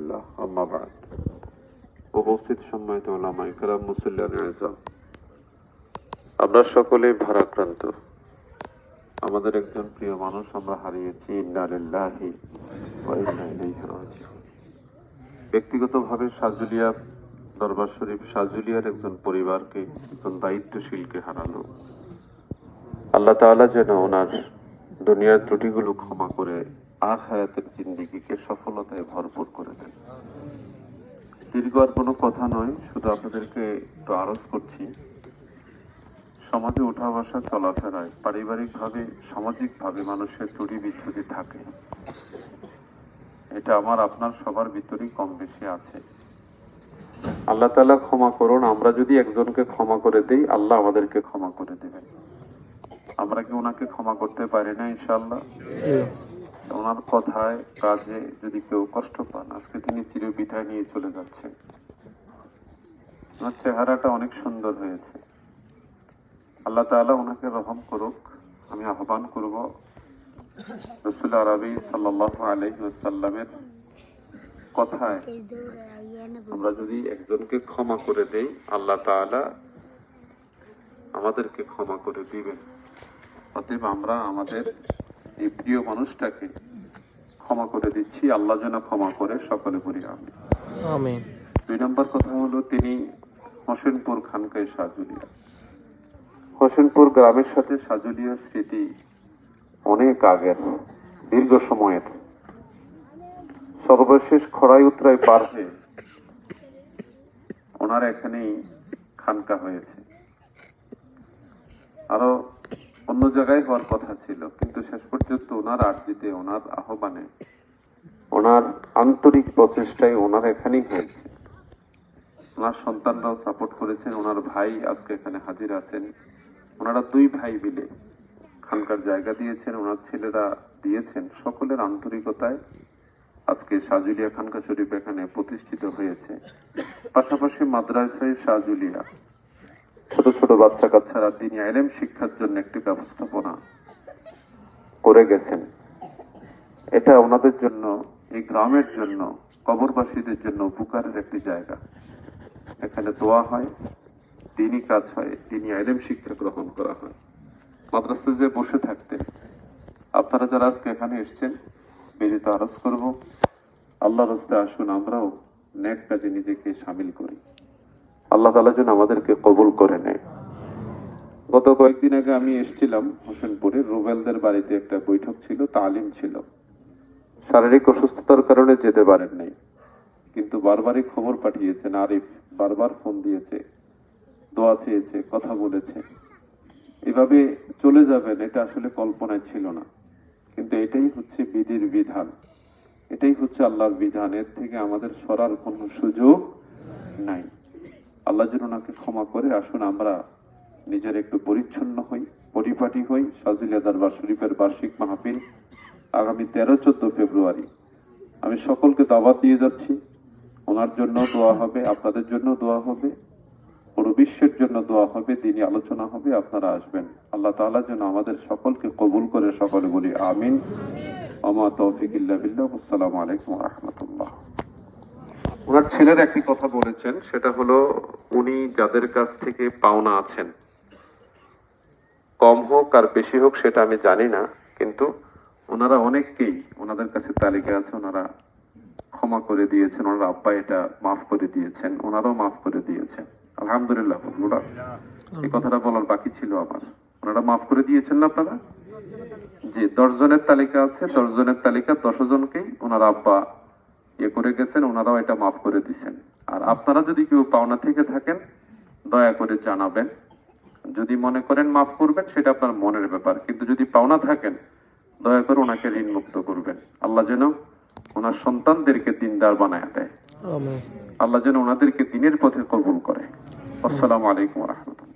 ফিল্লাহ, আম্মা বা'দ। উপস্থিত সম্মানিত উলামায়ে কেরাম, মুসল্লিয়ান ইজাম, আমরা সকলেই ভারাক্রান্ত। আমাদের একজন প্রিয় মানুষ আমরা হারিয়েছি। ইন্না লিল্লাহি ওয়া ইন্না ইলাইহি রাজিউন। ব্যক্তিগতভাবে সাজুলিয়া দরবার শরীফ, সাজুলিয়ার একজন পরিবারকে, একজন দায়িত্বশীলকে হারালো। আল্লাহ তাআলা যেন ওনার দুনিয়ার ত্রুটিগুলো ক্ষমা করে আখিরাতের জিন্দেগিকে সফলতায় ভরপুর করে দেন। দীর্ঘ আর কোনো কথা নয়, শুধু আপনাদেরকে একটু আরজ করছি, সমাজে উঠা বসা চলাফেরায় পারিবারিকভাবে, সামাজিকভাবে মানুষের ত্রুটি বিচ্ছুতি থাকে। এটা আমার আপনার সবার ভিতরেই কম বেশি আছে। আল্লাহ তাআলা ক্ষমা করুন। আমরা যদি একজনকে ক্ষমা করে দেই, আল্লাহ আমাদেরকে ক্ষমা করে দেবেন। আমরা কি ওনাকে ক্ষমা করতে পারি না? ইনশাআল্লাহ। ওনার কথায় কাজে যদি কেউ কষ্ট পান, আজকে তিনি চিরবিদায় নিয়ে চলে যাচ্ছেন। ওনার চেহারাটা অনেক সুন্দর হয়েছে। আল্লাহ তাআলা ওনাকে রহম করুক। আমি আহ্বান করব, রাসূল আরবি সাল্লাল্লাহু আলাইহি ওয়াসাল্লামের কথায় আমরা যদি একজনকে ক্ষমা করে দেই, আল্লাহ তাআলা আমাদেরকে ক্ষমা করে দিবেন। অতএব আমরা আমাদের এই প্রিয় মানুষটাকে ক্ষমা করে দিচ্ছি। আল্লাহ যেন ক্ষমা করে, সকলে বলি আমিন। আমিন। 2 নম্বর কথা হলো, তিনি হোসেনপুর খানকায় সাজুলিয়া। হোসেনপুর গ্রামের সাথে সাজুলিয়া স্মৃতি অনেক আগের, দীর্ঘ সময়ের। সর্বশেষ খড়াই উতরাই পার হয়ে ওনার এখানেই খানকা হয়েছে। আরো অন্য জায়গায় হওয়ার কথা ছিল, কিন্তু শেষ পর্যন্ত ওনার আর্জিতে, ওনার আহ্বানে, ওনার আন্তরিক প্রচেষ্টায় ওনার এখানেই হয়েছে। ওনার সন্তানরাও সাপোর্ট করেছেন। ওনার ভাই আজকে এখানে হাজির আছেন। ওনারা 2 ভাই মিলে খানকার জায়গা দিয়েছেন, ওনার ছেলেরা দিয়েছেন। সকলের আন্তরিকতায় আজকে সাজুলিয়া খানকা শরীফ এখানে প্রতিষ্ঠিত হয়েছে। পাশাপাশি মাদ্রাসায় সাজুলিয়া ছোট ছোট বাচ্চা কাচ্চারা দ্বীনি ইলম শিক্ষার জন্য একটি ব্যবস্থাপনা করে গেছেন। এটা ওনাদের জন্য, এই গ্রামের জন্য, কবরবাসীদের জন্য উপকারের একটি জায়গা। এখানে দোয়া হয়, দ্বীনি কাজ হয়, দ্বীনি ইলম শিক্ষা গ্রহণ করা হয়। মাদ্রাসায় যে বসে থাকতে, আপনারা যারা আজকে এখানে এসেছেন, বিনীত আরজ করব, আল্লাহর রাস্তে আসুন, আমরাও নেক কাজে নিজেকে শামিল করি। আল্লাহ তাআলা যেন আমাদেরকে কবুল করে নেয়। গত কয়েকদিন আগে আমি এসেছিলাম হোসেনপুরে। রুবেলদের বাড়িতে একটা বৈঠক ছিল, তালিম ছিল। শারীরিক অসুস্থতার কারণে যেতে পারেন নাই, কিন্তু বারবারই খবর পাঠিয়েছেন। আরিফ বারবার ফোন দিয়েছে, দোয়া চেয়েছে, কথা বলেছে। এভাবে চলে যাবেন, এটা আসলে কল্পনায় ছিল না। কিন্তু এটাই হচ্ছে বিধির বিধান, এটাই হচ্ছে আল্লাহর বিধান। এর থেকে আমাদের সরার কোনো সুযোগ নাই। আল্লাহ যেন ওনাকে ক্ষমা করে। আসুন আমরা নিজের একটু পরিচ্ছন্ন হই, পরিপাটি হই। সাজুলিয়া দরবার শরীফের বার্ষিক মাহফিল আগামী 13-14 ফেব্রুয়ারি। আমি সকলকে দাওয়াত দিয়ে যাচ্ছি। ওনার জন্য দোয়া হবে, আপনাদের জন্য দোয়া হবে, পুরো বিশ্বের জন্য দোয়া হবে, দ্বীনি আলোচনা হবে। আপনারা আসবেন। আল্লাহ তাআলা যেন আমাদের সকলকে কবুল করে, সকলে বলি আমিন। ওমা তৌফিক ইল্লা বিল্লাহ। আসসালামু আলাইকুম ওয়া রাহমাতুল্লাহ। ওনার ছেলের একটি কথা বলেছেন, সেটা হলো, উনি যাদের কাছ থেকে পাওনা আছেন, কম হোক আর বেশি হোক সেটা আমি জানি না, কিন্তু ওনারা অনেককেই, ওনাদের কাছে তালিকা আছে, ওনারা ক্ষমা করে দিয়েছেন। ওনার আব্বা এটা মাফ করে দিয়েছেন, ওনারাও মাফ করে দিয়েছেন। আলহামদুলিল্লাহ। বন্ধুরা, এই কথাটা বলার বাকি ছিল আমার। ওনারা মাফ করে দিয়েছেন না আপনারা? যে 10 জনের তালিকা আছে, 10 জনের তালিকা 10 জনকেই ওনার আব্বা ইয়ে করে গেছেন, ওনারাও এটা মাফ করে দিচ্ছেন। আর আপনারা যদি কেউ পাওনা থেকে থাকেন, দয়া করে জানাবেন। যদি মনে করেন মাফ করবেন, সেটা আপনার মনের ব্যাপার, কিন্তু যদি পাওনা থাকেন, দয়া করে ওনাকে ঋণ মুক্ত করবেন। আল্লাহ যেন ওনার সন্তানদেরকে দিনদার বানায় দেয়। আমিন। আল্লাহ যেন ওনাদেরকে দিনের পথে কবুল করে। আসসালামু আলাইকুম ওয়া রাহমাতুল্লাহ।